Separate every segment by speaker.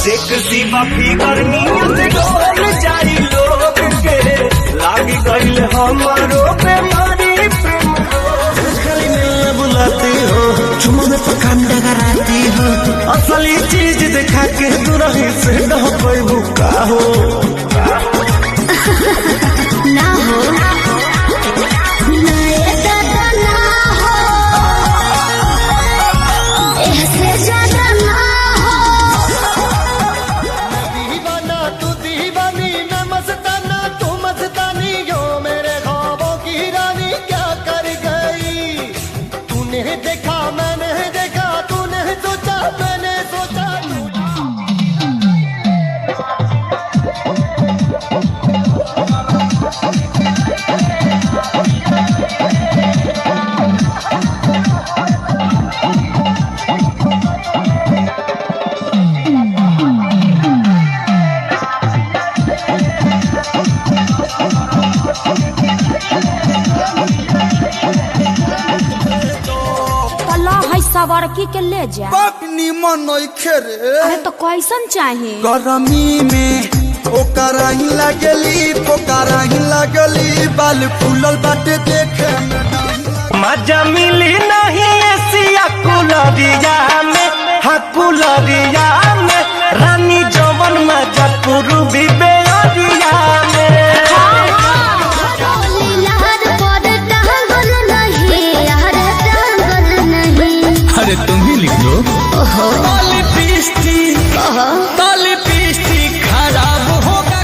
Speaker 1: Sexy buffy गर्मियों से डोल जाई लोग के लागी गईल हमारो बेमारी प्रेम खाली मिलने बुलाती हो चुम्मा में पकांडा कराती हो असली चीज दिखा के तू रही से न कोई भूखा हो
Speaker 2: ना हो सवारकी के ले जा
Speaker 3: निमन रे।
Speaker 2: अरे तो कैसन चाहे
Speaker 3: गरमी में ओकरा ही लगली बाल फूलल बाटे देखे
Speaker 1: मजा मिली नहीं एसिया कुलरिया में हाँ कुलरिया में रानी जवन मजा पूर्वी बेरिया में
Speaker 4: अरे तुम ही लिख लो।
Speaker 1: लिपस्टिक खराब होगा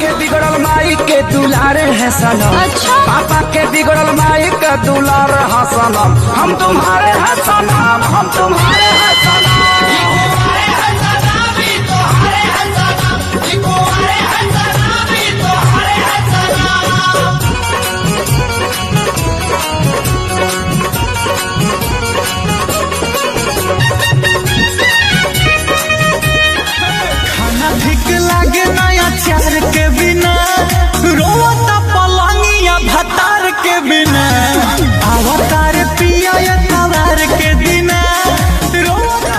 Speaker 1: के बिगड़ल माई के दुलार है सनम।
Speaker 2: अच्छा
Speaker 1: पापा के बिगड़ल माई के दुलार है सनम। हम तुम्हारे हैं सनम हम तुम्हारे हैं सनम।
Speaker 3: ठीक लागे नया चार के बिना रोता पलंगिया भतार के बिना अवतार पिया या तवार के बिना रोता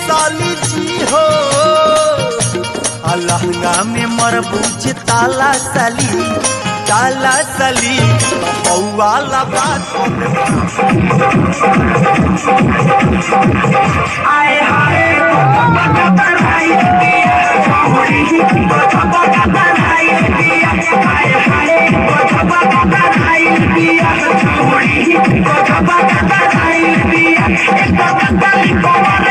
Speaker 3: साली जी हो अलहंगा में मरबूज ताला सली वाला बात
Speaker 1: आए हाय
Speaker 5: Bye.